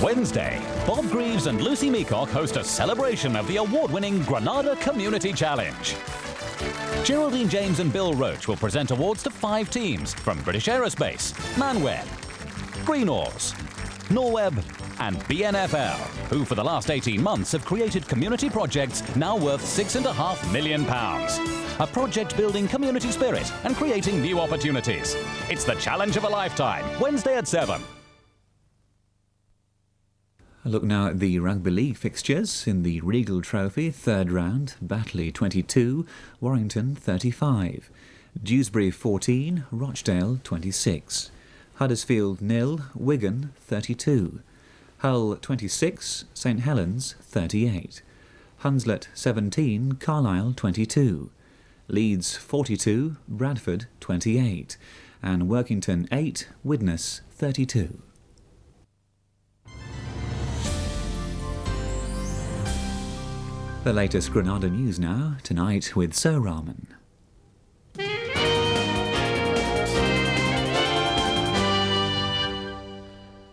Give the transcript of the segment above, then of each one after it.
Wednesday, Bob Greaves and Lucy Meacock host a celebration of the award-winning Granada Community Challenge. Geraldine James and Bill Roach will present awards to 5 teams from British Aerospace, Manweb, Greenhalghs, Norweb and BNFL, who for the last 18 months have created community projects now worth £6.5 million. A project building community spirit and creating new opportunities. It's the challenge of a lifetime, Wednesday at 7. A look now at the Rugby League fixtures. In the Regal Trophy, third round, Batley 22, Warrington 35, Dewsbury 14, Rochdale 26, Huddersfield 0, Wigan 32, Hull 26, St Helens 38, Hunslet 17, Carlisle 22, Leeds 42, Bradford 28, and Workington 8, Widnes 32. The latest Granada news now, tonight with Sir Rahman.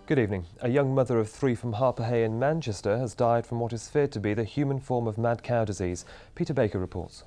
Good evening. A young mother of 3 from Harper Hay in Manchester has died from what is feared to be the human form of mad cow disease. Peter Baker reports.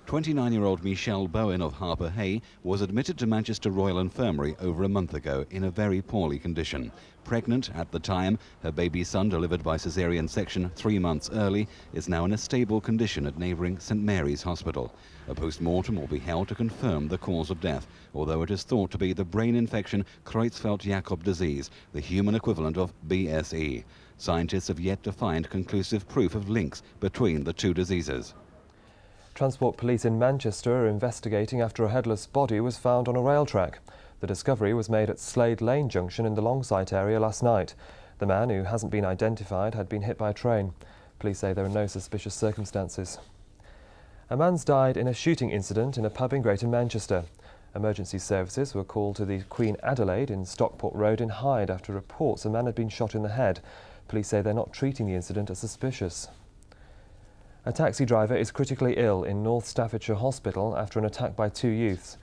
29-year-old Michelle Bowen of Harper Hay was admitted to Manchester Royal Infirmary over a month ago in a very poorly condition. Pregnant at the time, her baby son, delivered by caesarean section 3 months early, is now in a stable condition at neighbouring St Mary's Hospital. A post-mortem will be held to confirm the cause of death, although it is thought to be the brain infection Creutzfeldt-Jakob disease, the human equivalent of BSE. Scientists have yet to find conclusive proof of links between the two diseases. Transport police in Manchester are investigating after a headless body was found on a rail track. The discovery was made at Slade Lane Junction in the Longsight area last night. The man, who hasn't been identified, had been hit by a train. Police say there are no suspicious circumstances. A man's died in a shooting incident in a pub in Greater Manchester. Emergency services were called to the Queen Adelaide in Stockport Road in Hyde after reports a man had been shot in the head. Police say they're not treating the incident as suspicious. A taxi driver is critically ill in North Staffordshire Hospital after an attack by 2 youths.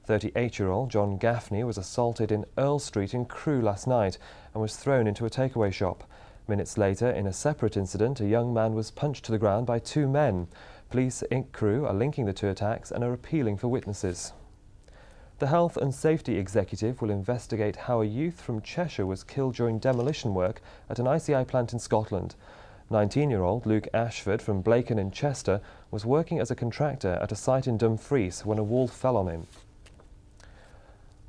38-year-old John Gaffney was assaulted in Earl Street in Crewe last night and was thrown into a takeaway shop. Minutes later, in a separate incident, a young man was punched to the ground by 2 men. Police in Crewe are linking the 2 attacks and are appealing for witnesses. The Health and Safety Executive will investigate how a youth from Cheshire was killed during demolition work at an ICI plant in Scotland. 19-year-old Luke Ashford from Blacon in Chester was working as a contractor at a site in Dumfries when a wall fell on him.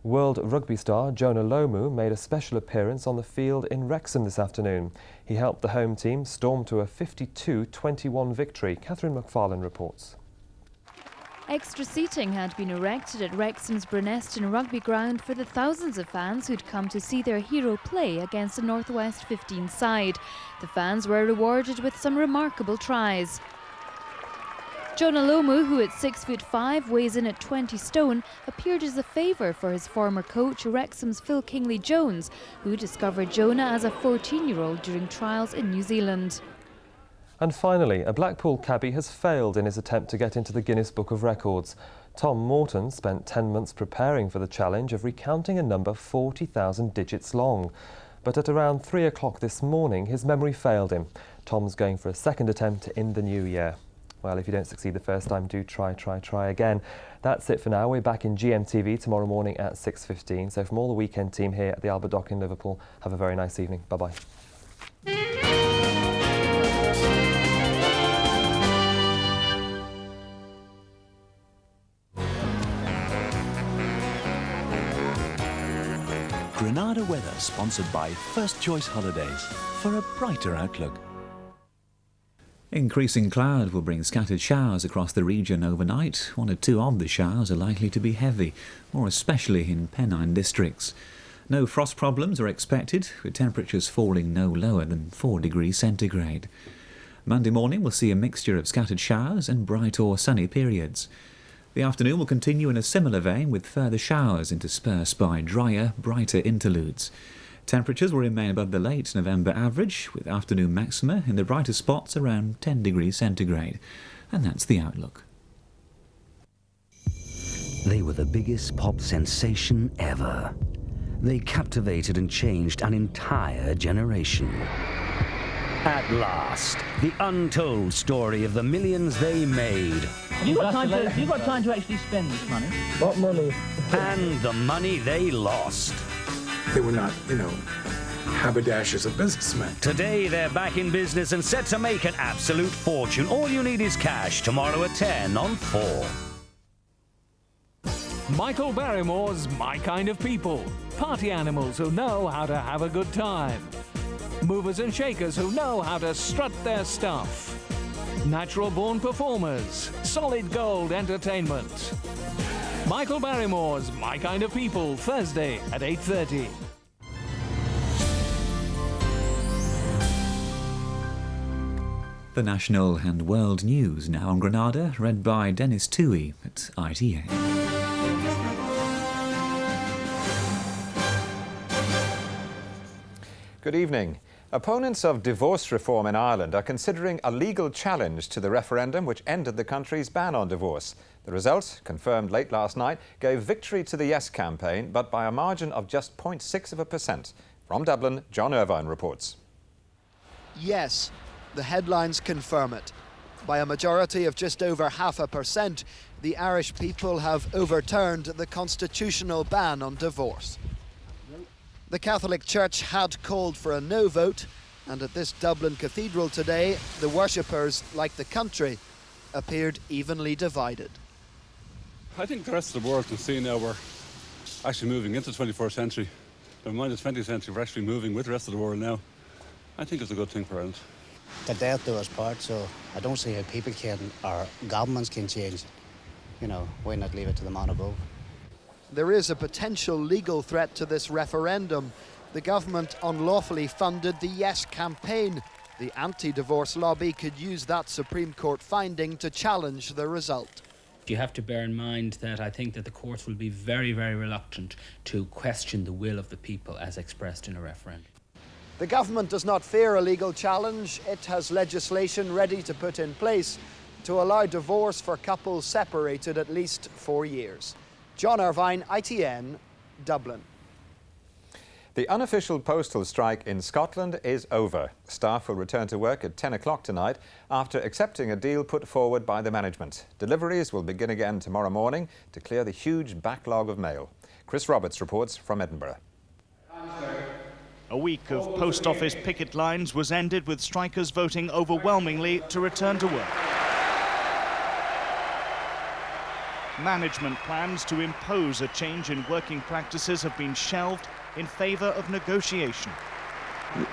World rugby star Jonah Lomu made a special appearance on the field in Wrexham this afternoon. He helped the home team storm to a 52-21 victory. Catherine McFarlane reports. Extra seating had been erected at Wrexham's Bruneston rugby ground for the thousands of fans who'd come to see their hero play against the North West 15 side. The fans were rewarded with some remarkable tries. Jonah Lomu, who at 6'5", weighs in at 20 stone, appeared as a favour for his former coach, Wrexham's Phil Kingley-Jones, who discovered Jonah as a 14-year-old during trials in New Zealand. And finally, a Blackpool cabbie has failed in his attempt to get into the Guinness Book of Records. Tom Morton spent 10 months preparing for the challenge of recounting a number 40,000 digits long. But at around 3 o'clock this morning, his memory failed him. Tom's going for a second attempt in the new year. Well, if you don't succeed the first time, do try again. That's it for now. We're back in GMTV tomorrow morning at 6:15. So from all the weekend team here at the Albert Dock in Liverpool, have a very nice evening. Bye-bye. Granada Weather, sponsored by First Choice Holidays, for a brighter outlook. Increasing cloud will bring scattered showers across the region overnight. 1 or 2 of the showers are likely to be heavy, more especially in Pennine districts. No frost problems are expected, with temperatures falling no lower than 4 degrees centigrade. Monday morning will see a mixture of scattered showers and bright or sunny periods. The afternoon will continue in a similar vein, with further showers interspersed by drier, brighter interludes. Temperatures will remain above the late November average, with afternoon maxima in the brighter spots around 10 degrees centigrade. And that's the outlook. They were the biggest pop sensation ever. they captivated and changed an entire generation. At last, the untold story of the millions they made. Have you got time to actually spend this money? What money? And the money they lost. They were not, haberdashers of businessmen. Today, they're back in business and set to make an absolute fortune. All you need is cash. Tomorrow at 10 on 4. Michael Barrymore's My Kind of People. Party animals who know how to have a good time. Movers and shakers who know how to strut their stuff. Natural-born performers. Solid gold entertainment. Michael Barrymore's My Kind of People, Thursday at 8:30. The national and world news now on Granada, read by Dennis Toohey at ITN. Good evening. Opponents of divorce reform in Ireland are considering a legal challenge to the referendum which ended the country's ban on divorce. The result, confirmed late last night, gave victory to the Yes campaign, but by a margin of just 0.6%. From Dublin, John Irvine reports. Yes, the headlines confirm it. By a majority of just over 0.5%, the Irish people have overturned the constitutional ban on divorce. The Catholic Church had called for a no vote, and at this Dublin cathedral today, the worshippers, like the country, appeared evenly divided. I think the rest of the world can see now we're actually moving into the 21st century. Never mind the 20th century, we're actually moving with the rest of the world now. I think it's a good thing for Ireland. The death do us part, so I don't see how people can, or governments can change it. Why not leave it to the man above? There is a potential legal threat to this referendum. The government unlawfully funded the Yes campaign. The anti-divorce lobby could use that Supreme Court finding to challenge the result. You have to bear in mind that I think that the courts will be very, very reluctant to question the will of the people as expressed in a referendum. The government does not fear a legal challenge. It has legislation ready to put in place to allow divorce for couples separated at least 4 years. John Irvine, ITN, Dublin. The unofficial postal strike in Scotland is over. Staff will return to work at 10 o'clock tonight after accepting a deal put forward by the management. Deliveries will begin again tomorrow morning to clear the huge backlog of mail. Chris Roberts reports from Edinburgh. A week of post office picket lines was ended with strikers voting overwhelmingly to return to work. Management plans to impose a change in working practices have been shelved in favour of negotiation.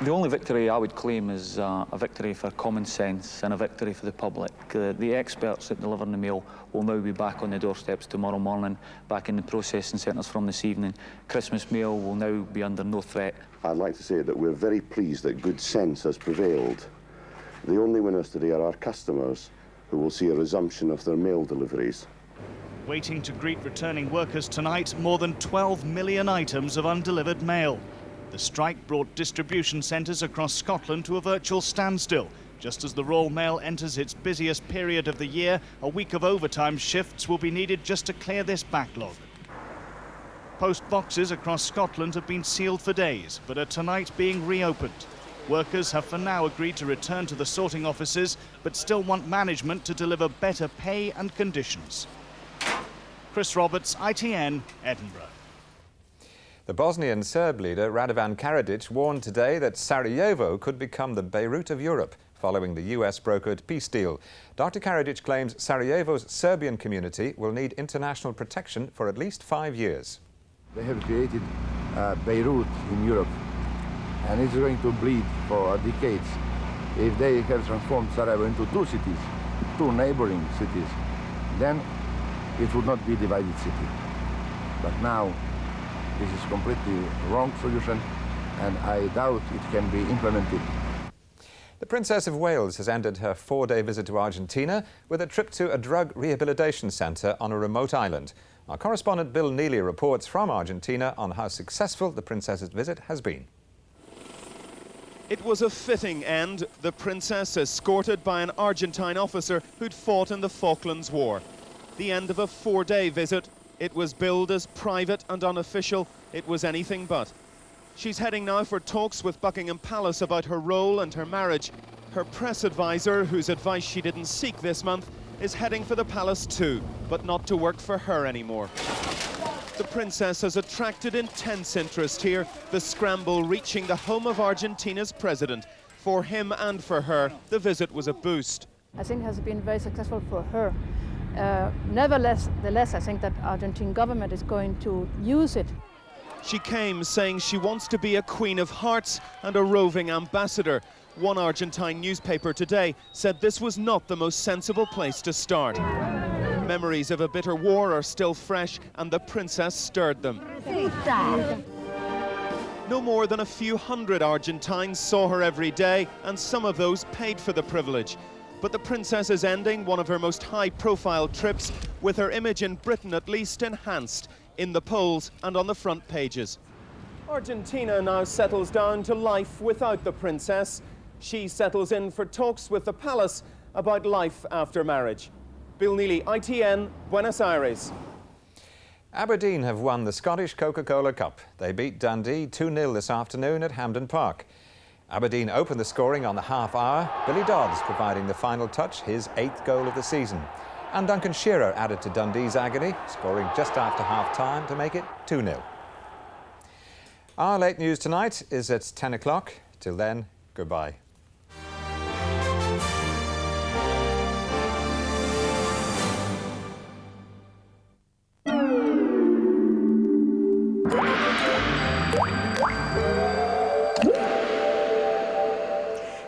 The only victory I would claim is a victory for common sense and a victory for the public. The experts that deliver the mail will now be back on the doorsteps tomorrow morning, back in the processing centres from this evening. Christmas mail will now be under no threat. I'd like to say that we're very pleased that good sense has prevailed. The only winners today are our customers, who will see a resumption of their mail deliveries. Waiting to greet returning workers tonight, more than 12 million items of undelivered mail. The strike brought distribution centres across Scotland to a virtual standstill. Just as the Royal Mail enters its busiest period of the year, a week of overtime shifts will be needed just to clear this backlog. Post boxes across Scotland have been sealed for days, but are tonight being reopened. Workers have for now agreed to return to the sorting offices, but still want management to deliver better pay and conditions. Chris Roberts, ITN, Edinburgh. The Bosnian Serb leader Radovan Karadzic warned today that Sarajevo could become the Beirut of Europe following the US-brokered peace deal. Dr. Karadzic claims Sarajevo's Serbian community will need international protection for at least 5 years. They have created Beirut in Europe, and it's going to bleed for decades. If they have transformed Sarajevo into two neighboring cities, then it would not be a divided city. But now, this is completely wrong solution, and I doubt it can be implemented. The Princess of Wales has ended her 4-day visit to Argentina with a trip to a drug rehabilitation centre on a remote island. Our correspondent Bill Neely reports from Argentina on how successful the Princess's visit has been. It was a fitting end. The Princess escorted by an Argentine officer who'd fought in the Falklands War. The end of a 4-day visit. It was billed as private and unofficial. it was anything but. She's heading now for talks with Buckingham Palace about her role and her marriage. Her press advisor, whose advice she didn't seek this month, is heading for the palace too, but not to work for her anymore. The princess has attracted intense interest here, the scramble reaching the home of Argentina's president. For him and for her, the visit was a boost. I think it has been very successful for her. Nevertheless, I think that Argentine government is going to use it. She came saying she wants to be a Queen of Hearts and a roving ambassador. One Argentine newspaper today said this was not the most sensible place to start. Memories of a bitter war are still fresh, and the princess stirred them. No more than a few hundred Argentines saw her every day, and some of those paid for the privilege. But the princess is ending one of her most high-profile trips with her image in Britain at least enhanced, in the polls and on the front pages. Argentina now settles down to life without the princess. She settles in for talks with the palace about life after marriage. Bill Neely, ITN, Buenos Aires. Aberdeen have won the Scottish Coca-Cola Cup. They beat Dundee 2-0 this afternoon at Hampden Park. Aberdeen opened the scoring on the half hour, Billy Dodds providing the final touch, his 8th goal of the season. And Duncan Shearer added to Dundee's agony, scoring just after half-time to make it 2-0. Our late news tonight is at 10 o'clock. Till then, goodbye.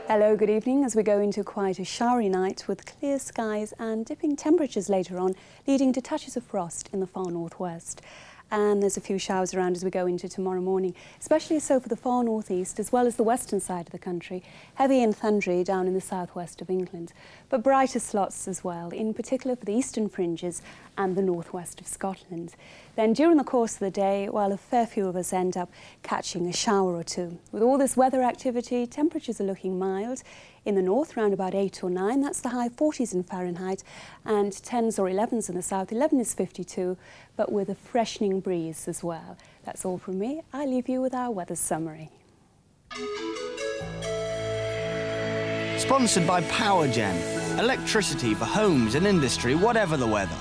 Hello, good evening as we go into quite a showery night with clear skies and dipping temperatures later on, leading to touches of frost in the far northwest. And there's a few showers around as we go into tomorrow morning, especially so for the far northeast as well as the western side of the country, heavy and thundery down in the southwest of England, but brighter slots as well, in particular for the eastern fringes and the northwest of Scotland. Then during the course of the day, while a fair few of us end up catching a shower or two. With all this weather activity, temperatures are looking mild. In the north, around about 8 or 9, that's the high 40s in Fahrenheit, and 10s or 11s in the south. 11 is 52, but with a freshening breeze as well. That's all from me. I leave you with our weather summary. Sponsored by PowerGen. Electricity for homes and industry, whatever the weather.